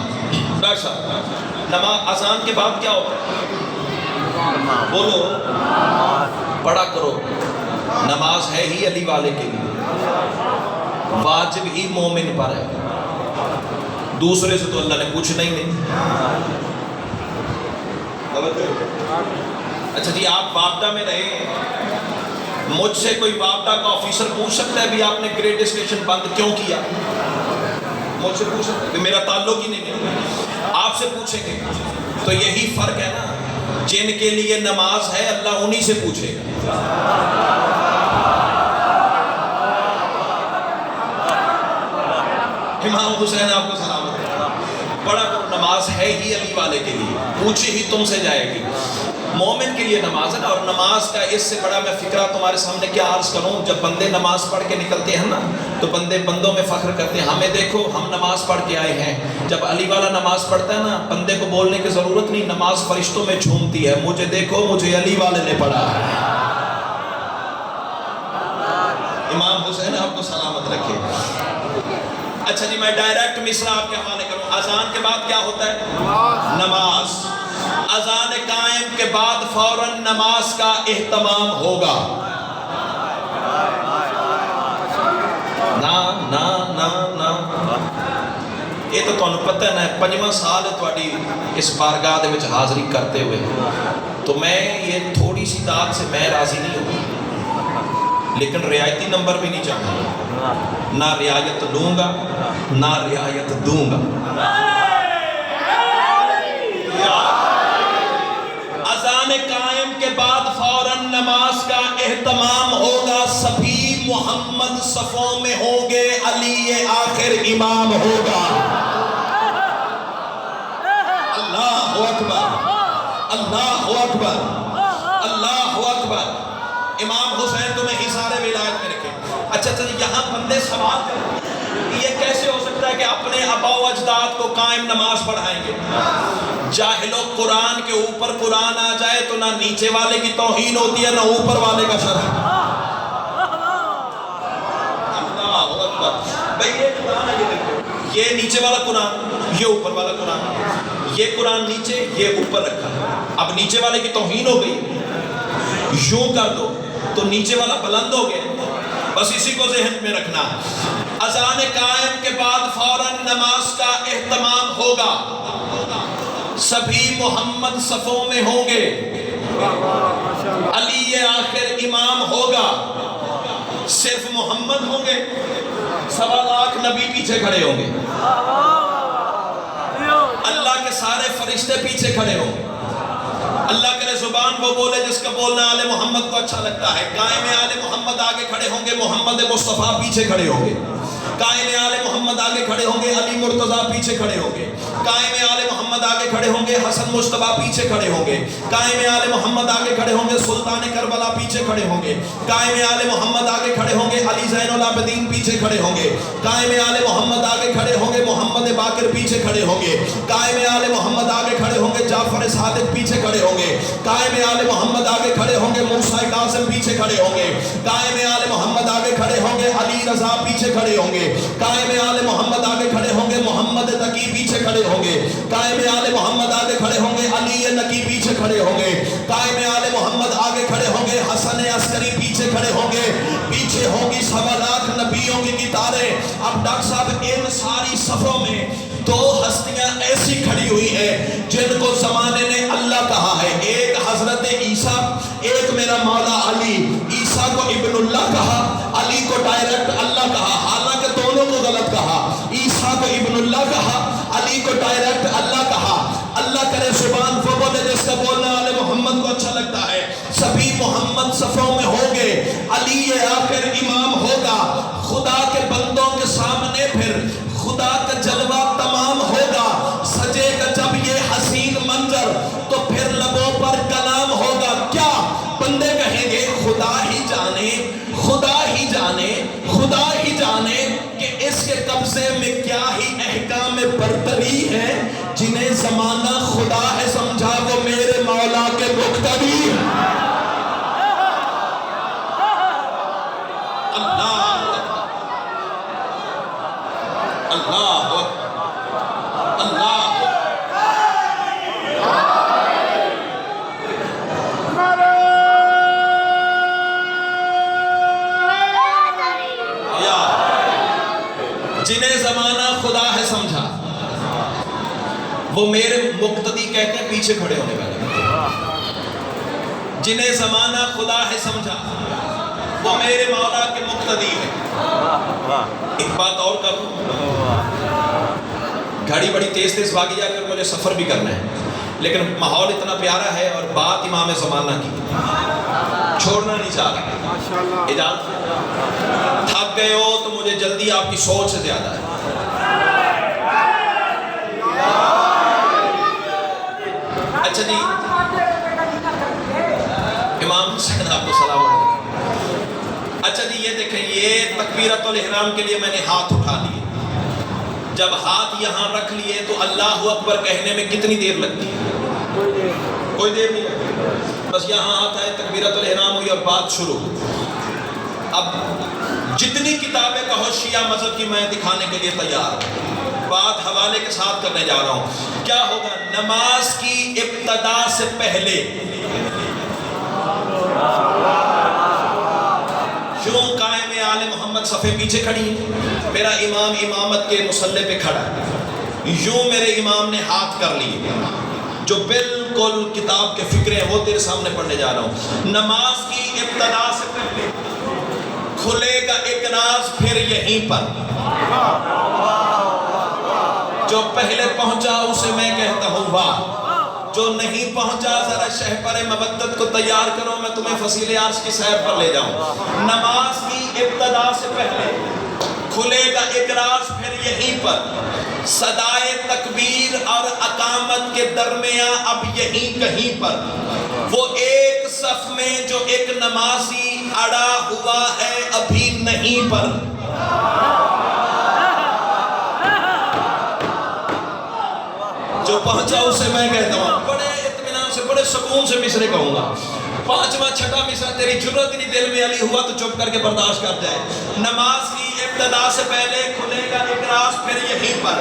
ڈاکٹر صاحب نماز اذان کے بعد کیا ہوتا ہے؟ بولو, پڑھا کرو. نماز ہے ہی علی والے کے لیے, واجب ہی مومن پر ہے, دوسرے سے تو اللہ نے پوچھنا ہی نہیں. اچھا جی آپ وابڈا میں رہے, مجھ سے کوئی وابڈا کا آفیسر پوچھ سکتا ہے بھی آپ نے گریڈ اسٹیشن بند کیوں کیا؟ مجھ سے پوچھ سکتا ہے, میرا تعلق ہی نہیں ہے. آپ سے پوچھیں گے تو یہی فرق ہے نا, جن کے لیے نماز ہے اللہ انہی سے پوچھے گا. امام حسین آپ کو سلامت ہے. بڑا نماز ہے ہی علی والے کے لیے, پوچھی ہی تم سے جائے گی. مومن کے لیے نماز ہے نا. اور نماز کا اس سے بڑا میں فکرہ تمہارے سامنے کیا عرض کروں, جب بندے نماز پڑھ کے نکلتے ہیں نا تو بندے بندوں میں فخر کرتے ہیں, ہمیں دیکھو ہم نماز پڑھ کے آئے ہیں. جب علی والا نماز پڑھتا ہے نا بندے کو بولنے کی ضرورت نہیں, نماز فرشتوں میں جھومتی ہے, مجھے دیکھو مجھے علی والے نے پڑھا ہے. امام حسین آپ کو سلامت رکھے. اچھا جی میں ڈائریکٹ مصرع آپ کے حوالے کروں. اذان کے بعد کیا ہوتا ہے؟ نماز. اذان قائم کے بعد فوراً نماز کا اہتمام ہوگا. نا یہ تو تمہیں پتہ ہے نا, 5واں سال ہے تھوڑی اس بارگاہ دے وچ حاضری کرتے ہوئے, تو میں یہ تھوڑی سی داد سے میں راضی نہیں ہوں, لیکن رعایتی نمبر بھی نہیں چاہتا, نہ رعایت لوں گا نہ رعایت دوں گا. اذان قائم کے بعد فوراً نماز کا اہتمام ہوگا. سبھی محمد صفوں میں ہوں گے, علی آخر امام ہوگا. اللہ اکبر اللہ اکبر اللہ اکبر. امام حسین تمہیں حصار ولایت میں رکھے. اچھا چلیے یہاں بندے سوال کریں یہ کیسے ہو سکتا ہے کہ اپنے آبا و اجداد کو قائم نماز پڑھائیں گے؟ جاہلو, قرآن کے اوپر قرآن آ جائے تو نہ نیچے والے کی توہین ہوتی ہے نہ اوپر والے کا شرح. یہ نیچے والا قرآن، یہ اوپر والا قرآن، یہ قرآن نیچے، یہ اوپر رکھا ہے۔ اب نیچے والے کی توہین ہو گئی، یوں کر دو تو نیچے والا بلند ہو گیا۔ بس اسی کو ذہن میں رکھنا۔ اذان قائم کے بعد فوراً نماز کا اہتمام ہوگا، سبھی محمد صفوں میں ہوں گے، علی آخر امام ہوگا، صرف محمد ہوں گے، 1.25 لاکھ نبی پیچھے کھڑے ہوں گے، اللہ کے سارے فرشتے پیچھے کھڑے ہوں گے۔ اللہ کرے زبان وہ بولے جس کا بولنا آل محمد کو اچھا لگتا ہے۔ قائم آل محمد آگے کھڑے ہوں گے، محمد مصطفیٰ پیچھے کھڑے ہوں گے۔ قائم آل محمد آگے کھڑے ہوں گے، علی مرتضیٰ پیچھے کھڑے ہوں گے۔ قائم آل محمد آگے کھڑے ہوں گے، حسن مجتبیٰ پیچھے کھڑے ہوں گے۔ قائم آل محمد آگے کھڑے ہوں گے، سلطان کربلا پیچھے کھڑے ہوں گے۔ قائم آل محمد آگے کھڑے ہوں گے، علی زین العابدین پیچھے کھڑے ہوں گے۔ قائم آل محمد آگے کھڑے ہوں گے، محمد باقر پیچھے کھڑے ہوں گے۔ قائم آل محمد آگے کھڑے ہوں گے، جعفر صادق پیچھے کھڑے ہوں گے۔ قائم آل محمد آگے کھڑے ہوں گے، موسیٰ کاظم پیچھے کھڑے ہوں گے۔ قائم آل محمد آگے کھڑے ہوں گے، علی رضا پیچھے کھڑے ہوں گے۔ قائم آل محمد آگے کھڑے ہوں گے، محمد تقی پیچھے کھڑے ہوں گے۔ قائم آل محمد آگے کھڑے ہوں گے، علی نقی پیچھے کھڑے ہوں گے۔ قائم آل محمد آگے کھڑے ہوں گے، حسن عسکری پیچھے کھڑے ہوں گے۔ پیچھے ہوں گی 1.25 لاکھ نبیوں کی قطاریں۔ اب ڈاکٹر صاحب ان ساری صفوں میں 2 ہستیاں ایسی کھڑی ہوئی ہیں جن کو زمانے نے اللہ کہا ہے، ایک حضرت عیسیٰ، ایک میرا مولا علی۔ عیسیٰ کو ابن اللہ کہا، علی کو ڈائریکٹ اللہ کہا، حالانکہ دونوں کو غلط کہا۔ عیسیٰ کو ابن اللہ کہا، علی کو ڈائریکٹ اللہ کہا۔ اللہ کرے زبان وہ بولے جس کا بولنا آل محمد کو اچھا لگتا ہے۔ سبھی محمد صفوں میں ہوں گے، علی آخر امام ہوگا۔ خدا کے بندوں کے سامنے پھر خدا کا جلوہ تمام ہوگا۔ سجے گا جب یہ حسین منظر تو پھر لبوں پر کلام ہوگا۔ کیا بندے کہیں گے خدا ہی جانے، خدا ہی جانے، خدا ہی جانے کہ اس کے قبضے میں کیا ہی احکام برتری ہے۔ جنہیں زمانہ خدا ہے سمجھا وہ میرے مولا کے مقتدی ہیں۔ جنہیں زمانہ خدا ہے سمجھا وہ میرے مقتدی کہتے ہیں پیچھے کھڑے ہونے والے۔ جنہیں زمانہ خدا ہے سمجھا وہ میرے مولا کے مقتدی ہیں۔ ایک بات اور کروں، گھڑی بڑی تیز تیز بھاگی جا کر مجھے سفر بھی کرنا ہے، لیکن ماحول اتنا پیارا ہے اور بات امام زمانہ کی چھوڑنا نہیں چاہتا۔ اجازت تھک گئے ہو تو مجھے جلدی آپ کی سوچ سے زیادہ ہے۔ اچھا جی، امام حسین آپ کو سلام علیکم۔ اچھا جی یہ دیکھیں، یہ تکبیرۃ الاحرام کے لیے میں نے ہاتھ اٹھا لیے۔ جب ہاتھ یہاں رکھ لیے تو اللہ اکبر کہنے میں کتنی دیر لگتی ہے؟ کوئی دیر نہیں لگتی، بس یہاں ہاتھ آئے، تکبیرۃ الاحرام ہوئی اور بات شروع۔ اب جتنی کتابیں کہو شیعہ مذہب کی میں دکھانے کے لیے تیار ہوں، بات حوالے کے ساتھ کرنے جا رہا ہوں۔ کیا ہوگا؟ نماز کی ابتدا سے پہلے یوں قائم آل محمد صفے پیچھے کھڑی ہیں، میرا امام امامت کے مصلی پہ کھڑا ہے، یوں میرے امام نے ہاتھ کر لیے، جو بالکل کتاب کے فکرے ہیں وہ تیرے سامنے پڑھنے جا رہا ہوں۔ نماز کی ابتدا سے پہلے کھلے گا ایک راز پھر یہیں پر، جو پہلے پہنچا اسے میں کہتا ہوں واہ، جو نہیں پہنچا ذرا شہپر مودت کو تیار کرو، میں تمہیں فصیل عرش کی سیر پر لے جاؤں۔ نماز کی ابتدا سے پہلے کھلے گا ایک راز پھر یہیں پر، صدائے تکبیر اور اقامت کے درمیان اب یہیں کہیں پر، وہ ایک صف میں جو ایک نمازی اڑا ہوا ہے ابھی نہیں پر۔ جو پہنچا اسے میں کہتا ہوں، بڑے اطمینان سے بڑے سکون سے مصرے کہوں گا، پانچواں چھٹا مصرع تیری جرت نہیں دل میں علی ہوا تو چپ کر کے برداشت کر جائے. نماز کی ابتدا سے پہلے کھلے گا اقراص پھر یہیں پر.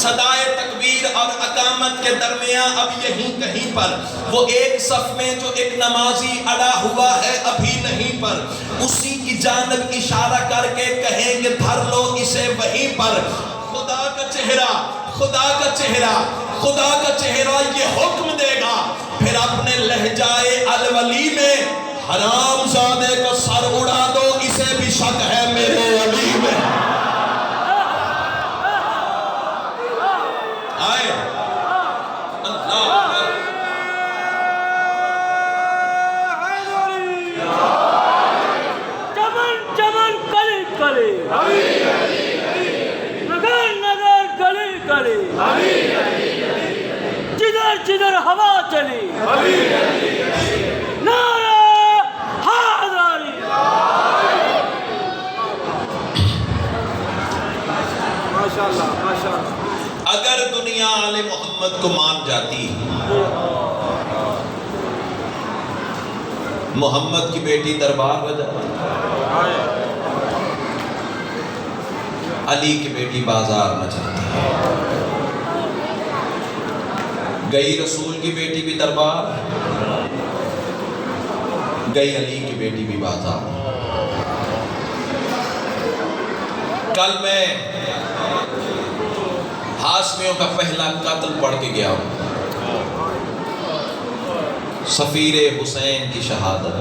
صدائے تکبیر اور اقامت کے درمیان اب یہیں کہیں پر. وہ ایک صف میں جو ایک نمازی اڑا ہوا ہے ابھی نہیں پر, اسی کی جانب اشارہ کر کے کہیں گے دھر لو اسے وہیں پر. خدا کا چہرہ, خدا کا چہرہ, خدا کا چہرہ یہ حکم دے گا, پھر اپنے لہجائے الولی میں حرام زادے کا سر اڑا دو, اسے بھی شک ہے میرے علی میں. آئے اللہ چمن چمن کلی کلی, نگر نگر گلی گلی, جدھر جدھر ہوا چلی نعرہ حیدری. ماشاءاللہ ماشاءاللہ. اگر دنیا آل محمد کو مان جاتی, محمد کی بیٹی دربار بجاتی, علی کی بیٹی بازار میں جاتی. گئی رسول کی بیٹی بھی دربار, گئی علی کی بیٹی بھی بازار. کل میں ہاشمیوں کا پہلا قتل پڑھ کے گیا ہوں, سفیر حسین کی شہادت.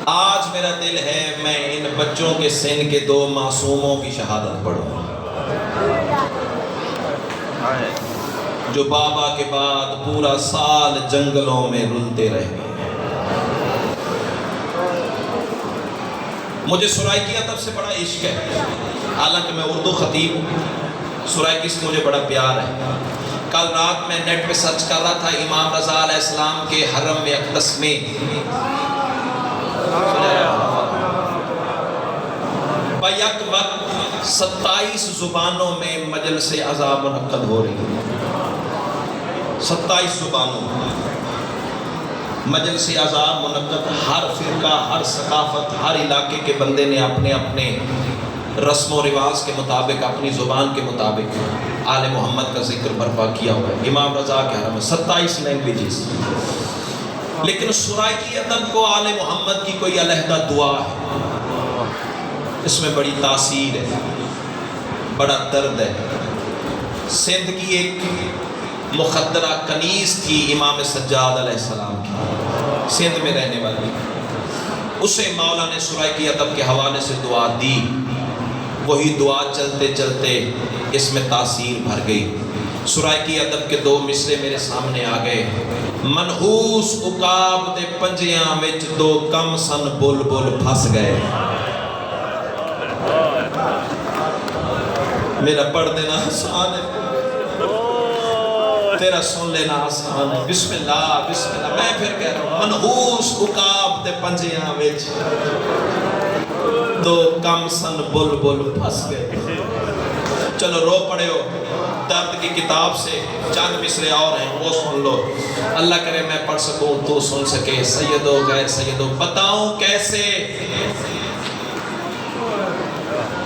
آج میرا دل ہے میں ان بچوں کے سن کے 2 معصوموں کی شہادت پڑھوں جو بابا کے بعد پورا سال جنگلوں میں رلتے رہ گئے. مجھے سورہ کی ادب سے بڑا عشق ہے, حالانکہ میں اردو خطیب ہوں, سورہ کی سے مجھے بڑا پیار ہے. کل رات میں نیٹ پہ سرچ کر رہا تھا امام رضا علیہ السلام کے حرم اقدس میں بیک وقت 27 زبانوں میں مجلس عزا منعقد ہو رہی ہے. 27 زبانوں مجلس عزا منعقد. ہر فرقہ, ہر ثقافت, ہر علاقے کے بندے نے اپنے اپنے رسم و رواج کے مطابق, اپنی زبان کے مطابق آل محمد کا ذکر برپا کیا ہوا ہے. امام رضا کے حرم میں 27 لینگویجز. لیکن سورہ کی ادب کو آل محمد کی کوئی علیحدہ دعا ہے, اس میں بڑی تاثیر ہے, بڑا درد ہے. سندھ کی ایک مخدرہ کنیز تھی امام سجاد علیہ السلام کی, سندھ میں رہنے والی, اسے مولا نے سورہ کی ادب کے حوالے سے دعا دی. وہی دعا چلتے چلتے اس میں تاثیر بھر گئی. سورہ کی ادب کے 2 مصرے میرے سامنے آ گئے. منحوس عقاب دے پنجیاں وچ 2 کم سن بلبل پھس گئے. میرا پڑھ دینا آسان ہے, تیرا سن لینا آسان ہے. بسم اللہ بسم اللہ. میں پھر کہہ رہا ہوں, منحوس عقاب دے پنجیاں وچ 2 کم سن بلبل پھس گئے. چلو رو پڑے ہو, درد کی کتاب سے چند مصرے اور ہیں وہ سن لو. اللہ کرے میں پڑھ سکوں تو سن سکے. سیدو غیر سیدو بتاؤں کیسے,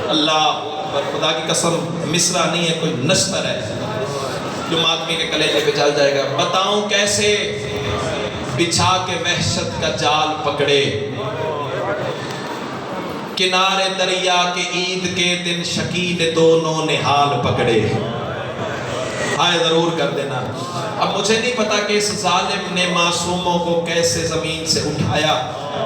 اللہ خدا کی قسم مصرع نہیں ہے, کوئی نشتر ہے جو ماتمی کے کلیجے پہ چل جائے گا. بتاؤں کیسے بچھا کے وحشت کا جال پکڑے, کنارے دریا کے عید کے دن شکیل دونوں نے حال پکڑے. آئے ضرور کر دینا. اب مجھے نہیں پتا کہ اس ظالم نے معصوموں کو کیسے زمین سے اٹھایا.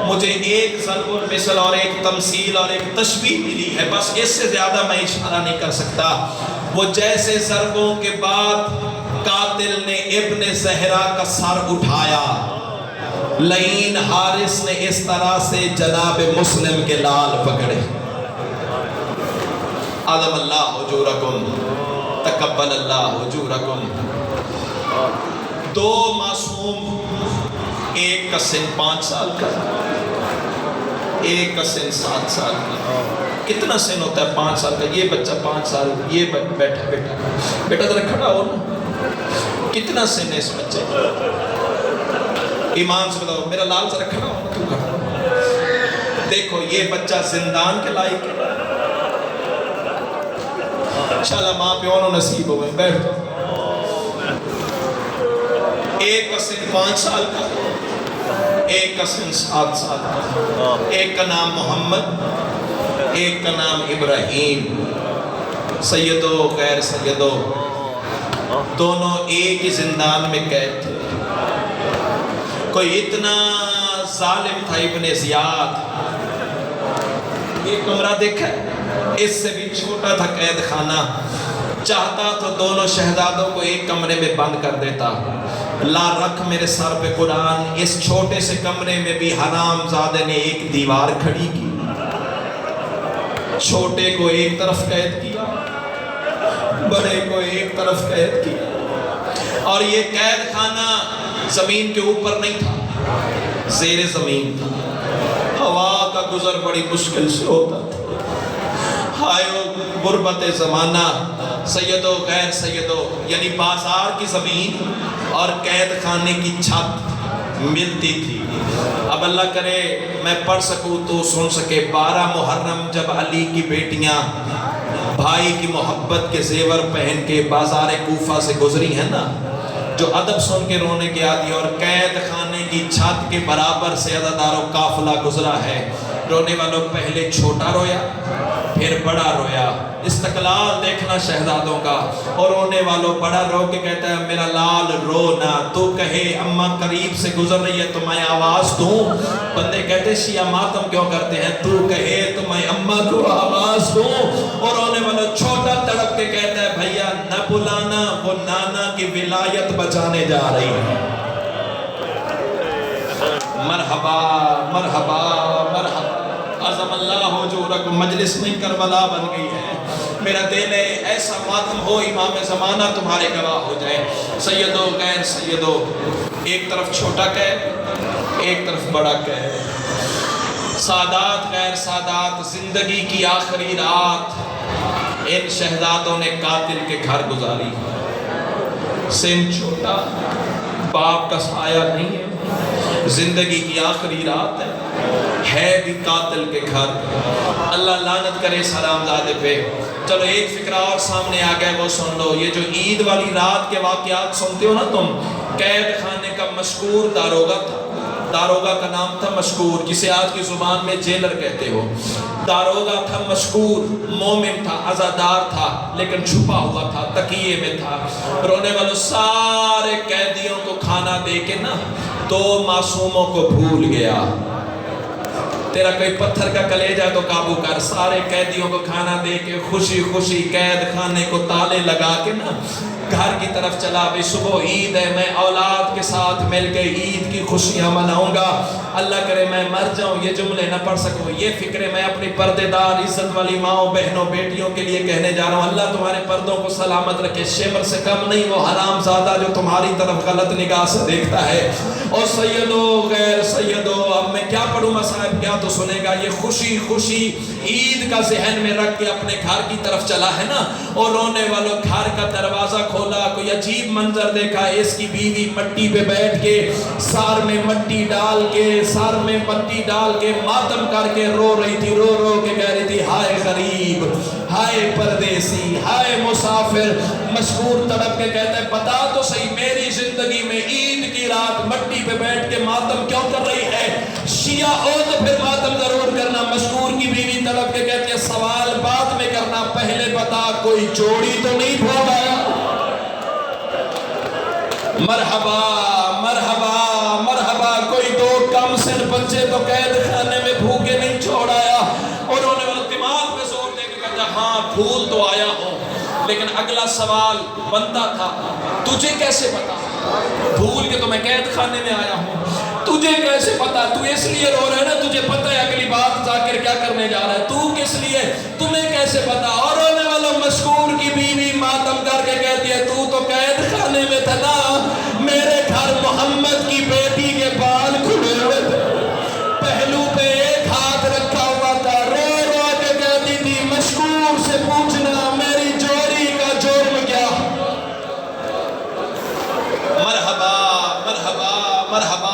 مجھے ایک ضرب المثل اور ایک تمثیل اور ایک تشبیہ ملی ہے, بس اس سے زیادہ میں اشارہ نہیں کر سکتا. وہ جیسے ضربوں کے بعد قاتل نے ابن زہرا کا سر اٹھایا, لعین حارث نے اس طرح سے جناب مسلم کے لال پکڑے. عظم اللہ اجورکم, تقبل اللہ اجورکم. 2 معصوم, ایک کا سن 5 سال کا, ایک کا سن 7 سال کا. کتنا سن ہوتا ہے 5 سال کا؟ یہ بچہ 5 سال, یہ بیٹھا بیٹا ذرا کھڑا ہو نا, کتنا سن ہے اس بچے کا؟ ایمان سے بتاؤ میرا لال ذرا کھڑا ہو، تو کھڑا ہو۔ دیکھو یہ بچہ زندان کے لائق ہے، انشاءاللہ ماں پیوں نو نصیب ہوئے۔ بیٹھ جاؤ۔ ایک کا سن 5 سال کا، ایک کا سن 7 سال کا، ایک کا نام محمد، ایک کا نام ابراہیم۔ سیدو غیر سیدو دونوں ایک ہی زندان میں قید تھے۔ کوئی اتنا ظالم تھا ابن زیاد، یہ کمرہ دیکھا ہے، اس سے بھی چھوٹا تھا قید خانہ، چاہتا تو دونوں شہزادوں کو ایک کمرے میں بند کر دیتا۔ لا رکھ میرے سر پہ قرآن، اس چھوٹے سے کمرے میں بھی حرام زادے نے ایک دیوار کھڑی کی، چھوٹے کو ایک طرف قید کیا، بڑے کو ایک طرف قید کیا۔ اور یہ قید خانہ زمین کے اوپر نہیں تھا، زیر زمین تھا، ہوا کا گزر بڑی مشکل سے ہوتا تھا۔ ہائے غربت زمانہ، سیدو غیر سیدو یعنی بازار کی زمین اور قید خانے کی چھت ملتی تھی۔ اب اللہ کرے میں پڑھ سکوں تو سن سکے۔ 12 محرم جب علی کی بیٹیاں بھائی کی محبت کے زیور پہن کے بازار کوفہ سے گزری ہیں نا، جو ادب سن کے رونے کے عادی، اور قید خانے کی چھت کے برابر سے عزاداروں قافلہ گزرا ہے، رونے والوں پہلے چھوٹا رویا پھر بڑا رویا۔ استقلال دیکھنا شہزادوں کا، اور رونے والوں بڑا رو کے کہتا ہے میرا لال رو نہ، تو کہے اماں قریب سے گزر رہی ہے تو میں آواز دوں۔ بندے کہتے شیعہ ماتم کیوں کرتے ہیں، تو کہے تو میں اماں کو آواز دوں۔ اور رونے والوں چھوٹا تڑپ کے کہتا ہے بھیا نہ بلانا، وہ نانا کی ولایت بچانے جا رہی ہے۔ مرحبا مرحبا مرحبا، عظم اللہ ہو جو رکھ مجلس میں کربلا بن گئی ہے۔ میرا دل ہے ایسا ماتم ہو امام زمانہ تمہارے گواہ ہو جائے۔ سیدو غیر سیدو، ایک طرف چھوٹا قید ایک طرف بڑا قید، سادات غیر سادات، زندگی کی آخری رات ان شہزادوں نے قاتل کے گھر گزاری۔ سن چھوٹا، باپ کا سایہ نہیں ہے، زندگی کی آخری رات ہے بھی قاتل کے گھر۔ اللہ لعنت کرے اس حرام زادے پہ۔ چلو ایک فکرہ اور سامنے آ گئے، وہ سن لو۔ یہ جو عید والی رات کے واقعات سنتے ہو نا تم، قید خانے کا مشکور داروغہ تھا، داروغہ کا نام تھا مشکور، جسے آج کی زبان میں جیلر کہتے ہو۔ داروغہ تھا مشکور، مومن تھا، عزادار تھا، لیکن چھپا ہوا تھا، تکیے میں تھا۔ رونے والوں سارے قیدیوں کو کھانا دے کے نا 2 معصوموں کو بھول گیا۔ تیرا کوئی پتھر کا کلیجہ تو قابو کر، سارے قیدیوں کو کھانا دے کے خوشی خوشی قید خانے کو تالے لگا کے نا گھر کی طرف چلا۔ بھی صبح عید ہے، میں اولاد کے ساتھ مل کے عید کی خوشیاں مناؤں گا۔ اللہ کرے میں مر جاؤں یہ جملے نہ پڑھ سکوں۔ یہ فکرے میں اپنی پردے دار عزت والی ماؤں بہنوں بیٹیوں کے لیے کہنے جا رہا ہوں۔ اللہ تمہارے پردوں کو سلامت رکھے، شمر سے کم نہیں وہ حرام زادہ جو تمہاری طرف غلط نگاہ سے دیکھتا ہے۔ اور سیدو غیر سیدو، اب میں کیا پڑھوں صاحب، کیا تو سنے گا۔ یہ خوشی خوشی عید کا ذہن میں رکھ کے اپنے گھر کی طرف چلا ہے نا، اور رونے والوں گھر کا دروازہ کھولا، کوئی عجیب منظر دیکھا۔ اس کی بیوی مٹی پہ بیٹھ کے سار میں مٹی ڈال کے ماتم کر کے رو رہی تھی، رو رو کے کہہ رہی تھی ہائے غریب، ہائے پردیسی، ہائے مسافر۔ مشکور تڑپ کے کہتا ہے بتا تو صحیح میری زندگی میں عید کی رات مٹی پہ بیٹھ کے ماتم کیوں کر رہی ہے؟ شیعہ ہو تو پھر ماتم ضرور کرنا۔ مشکور کی بیوی تڑپ کے کہتی ہے سوال بعد میں کرنا، پہلے بتا کوئی چوری تو نہیں بھول آیا؟ مرحبا مرحبا مرحبا، کوئی 2 کم سن بچے تو قید خانے میں بھوکے نہیں چھوڑ آیا۔ اور انہوں نے دماغ پہ زور دے کے کہا ہاں بھول تو آیا ہوں، لیکن اگلا سوال بنتا تھا تجھے کیسے پتا بھول کے تو میں قید خانے میں آیا ہوں؟ تجھے کیسے پتا؟ تو اس لیے رو رہا ہے نا، تجھے پتا ہے اگلی بات ذاکر کیا کرنے جا رہا ہے، تو کس لیے، تمہیں کیسے پتا؟ اور رونے والا مشکور کی بیوی ماتم کر کے کہتی ہے تو قید خانے میں تھا نا، میرے گھر محمد کی بیٹی کے بال کھلے ہوئے تھے، پہلو پہ ایک ہاتھ رکھا ہوا تھا، رو رو کے کہتی تھی مشکور سے پوچھنا میری چوری کا جرم کیا؟ مرحبا مرحبا مرحبا،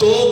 2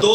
2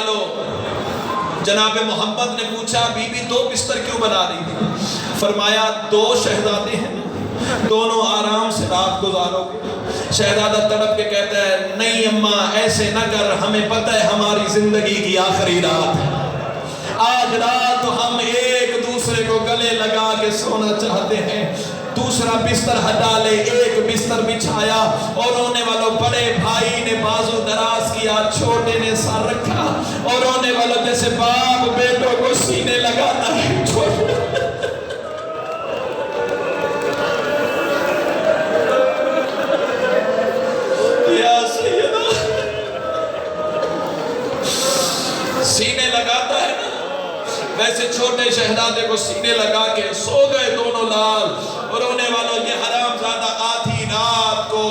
والوں جناب محمد نے پوچھا بی بی دو بستر کیوں بنا رہی تھی؟ فرمایا دو شہزادے ہیں، دونوں آرام سے رات گزارو گے۔ شہزادہ تڑپ کے کہتا ہے نہیں اماں ایسے نہ کر، ہمیں پتہ ہے ہماری زندگی کی آخری رات ہے، آج رات ہم ایک دوسرے کو گلے لگا کے سونا چاہتے ہیں۔ دوسرا بستر ہٹا لے، ایک بستر بچھایا اور رونے والوں بڑے بھائی نے بازو دراز کیا، چھوٹے نے سر رکھا اور رونے والوں جیسے باپ بیٹوں کو سینے لگاتا ہے، یا سیدہ سینے لگاتا ہے نا، ویسے چھوٹے شہزادے کو سینے لگا کے سو گئے دونوں لال۔ اور رونے والوں یہ حرام زادہ آدھی رات کو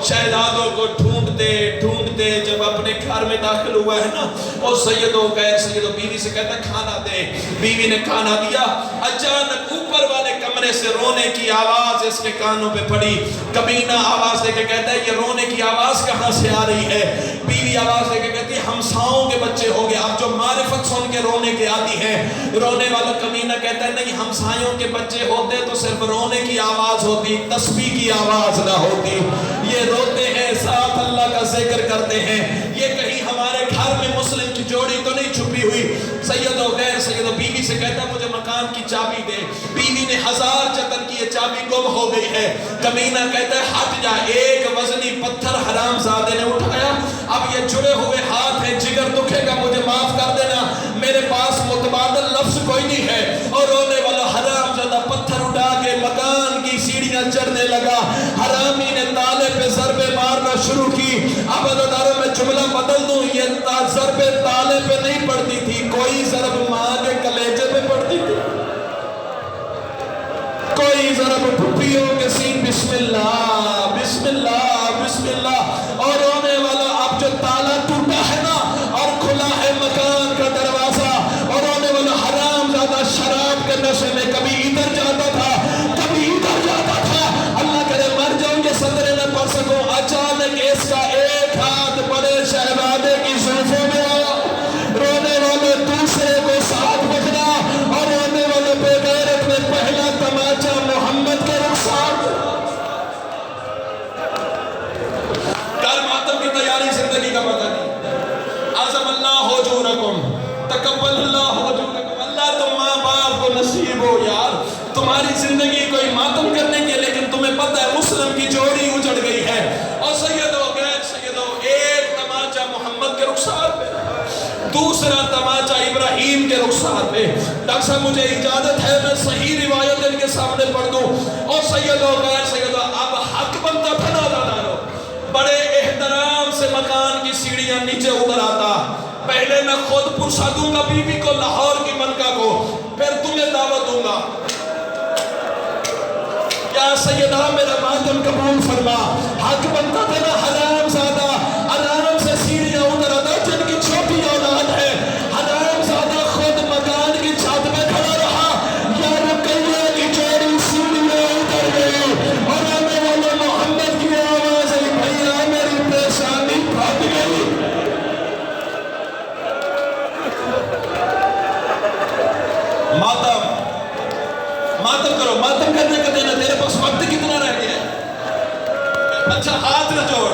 شہزادوں کو ڈھونڈتے ڈھونڈتے جب اپنے گھر میں داخل ہوا ہے نا، اور سیدوں غیر سیدوں بیوی سے کہتا کھانا دے، بیوی نے کھانا دیا، اچانک اوپر والے کمرے سے رونے کی آواز اس کے کانوں پہ پڑی۔ کمینہ آواز دے کے کہتا ہے یہ رونے کی آواز کہاں سے آ رہی ہے؟ بیوی آواز دے کے کہتی ہے ہمساؤں کے بچے ہو گئے، اب جو معرفت سن کے رونے کے عادی ہیں۔ رونے والا کمینہ کہتا ہے نہیں ہمسایوں کے بچے ہوتے تو صرف رونے کی آواز ہوتی، تسبیح کی آواز نہ ہوتی۔ یہ روتے ہیں ساتھ اللہ کا ذکر کرتے ہیں، یہ کہیں ہمارے گھر میں مسلم کی جوڑی تو نہیں چھپی ہوئی۔ سیدوں غیر سیدوں بیوی سے کہتا ہے مجھے مکان کی چابی دے، بیوی نے ہزار جتن کی یہ چابی گم ہو گئی ہے۔ کمینہ کہتا ہے ہٹ جا، ایک وزنی پتھر حرام زادے نے اٹھایا، اب یہ جڑے ہوئے ہاتھ ہیں، جگر دکھے گا مجھے معاف کر دینا، میرے پاس متبادل لفظ کوئی نہیں ہے۔ اور رونے والا حرام زادہ پتھر اٹھا کے مکان کی سیڑھیاں چڑھنے لگا، حرامی نے تالے پہ ضربے مارنا شروع کی۔ اب عزیزانو میں جملہ بدل دوں، یہ ضربے تالے پہ نہیں پڑتی تھی، کوئی ضرب ماں کے کلیجے پہ پڑتی تھی، کوئی ضرب پھپھیوں کے سین بسم اللہ بسم اللہ بسم اللہ۔ اور رونے والا اب جو تالا ٹوٹا ہے نا اور کھلا ہے مکان کا دروازہ، اور رونے والا حرام زادہ شراب کے نشے میں کبھی ادھر جاتا تھا کبھی ادھر جاتا تھا، اللہ کرے مر جاؤں گے صدرے نہ پڑھ سکوں۔ اچانک اس کا ایک ہاتھ بڑے شہزادے کی زلفوں میں آیا، رونے والے دوسرے کو ساتھ پکڑا اور رونے والے بے غیرت میں پہلا تماچا محمد کے رخسار کر ماتم کی تیاری زندگی کا پتہ نہیں۔ عظم اللہ حجورکم تقبل اللہ حجورکم، اللہ تم ماں باپ کو نصیب ہو یار، تمہاری زندگی کوئی ماتم کرنے کی، لیکن تمہیں پتہ ہے مسلم کی جوڑی اجڑ گئی ہے۔ اور سیدوں غیر سیدوں ایک تماچا محمد کے رخسار پہ، دوسرا تماچا ابراہیم کے رخسار پہ۔ ڈاکٹر صاحب مجھے اجازت ہے میں صحیح روایت ان کے سامنے پڑھ دوں۔ اور سیدوں غیر سیدوں اب حق بنتا تھا نادارو، بڑے احترام سے مکان کی سیڑھیاں نیچے اتر آتا، پہلے میں خود پرسا دوں گا بیوی کو لاہور کی ملکہ کو، پھر تمہیں دعوت دوں گا۔ یا سیدہ میرا ماتم قبول فرما، حق بنتا تھا نا حرام زادہ آرام سے سیڑھیاں اتر آتا، جن کی چھوٹی اولاد ہے، حرام زادہ خود مکان کی چھت میں کھڑا رہا، یا رقیہ کی جوڑی سیڑھیاں اتر گئی اور آنے والے محمد کی آواز ہے بھیا میری پیشانی پھٹ گئی۔ ماتم کرو، ماتم کرنے کا دینا، تیرے پاس وقت کتنا رہ گیا ہے؟ اچھا ہاتھ نہ جوڑ،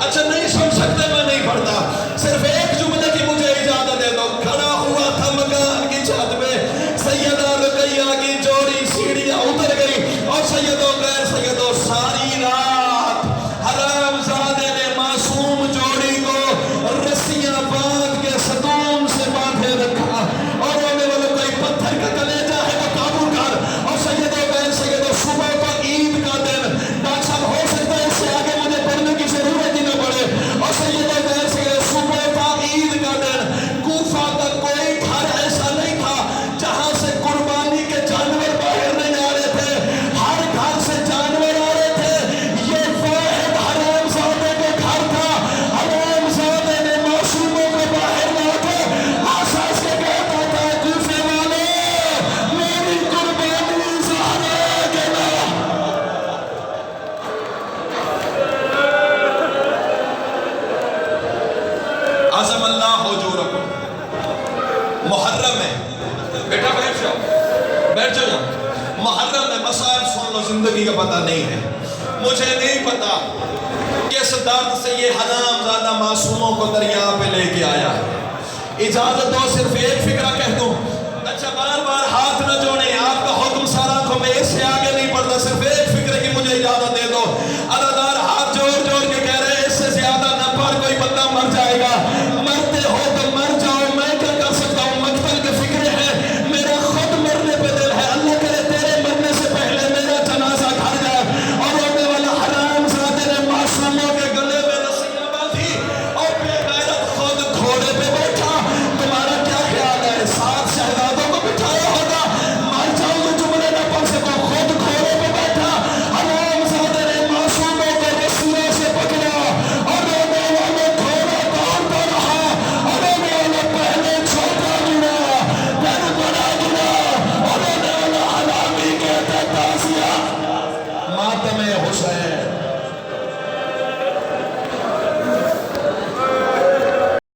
اچھا نہیں سن سکتے میں نہیں پڑھتا، صرف ایک جملے کی مجھے اجازت دے دو۔ کھڑا ہوا تھا مکان کی چھت میں، سیدہ رقیہ کی جوڑی سیڑھیاں اتر گئی، اور سیدوں غیر سیدوں ساری رات حرام زادے نے معصوم جوڑی کو رسیاں باندھ کے ستون سے باندھے رکھا، اور رونے والوں کوئی پتھر کا کلیجہ ہے تو قابو کر۔ اور سیدوں غیر سیدوں صبح کو عید کا دن، ڈاکٹر صاحب ہو سکتا ہے اس سے آگے مجھے پڑھنے کی ضرورت ہی نہ پڑے، اور سیدوں غیر سیدوں محرم ہے، بیٹا بیٹھ جاؤ محرم ہے، مسائل سن لو، زندگی کا پتہ نہیں ہے، مجھے نہیں پتا کس درد سے یہ حرام زادہ معصوموں کو دریا پہ لے کے آیا ہے۔ اجازت دو صرف ایک فکرہ کہہ دوں، اچھا بار بار ہاتھ نہ جوڑیں، آپ کا حکم سارا کو میں اس سے آگے نہیں پڑھتا، صرف ایک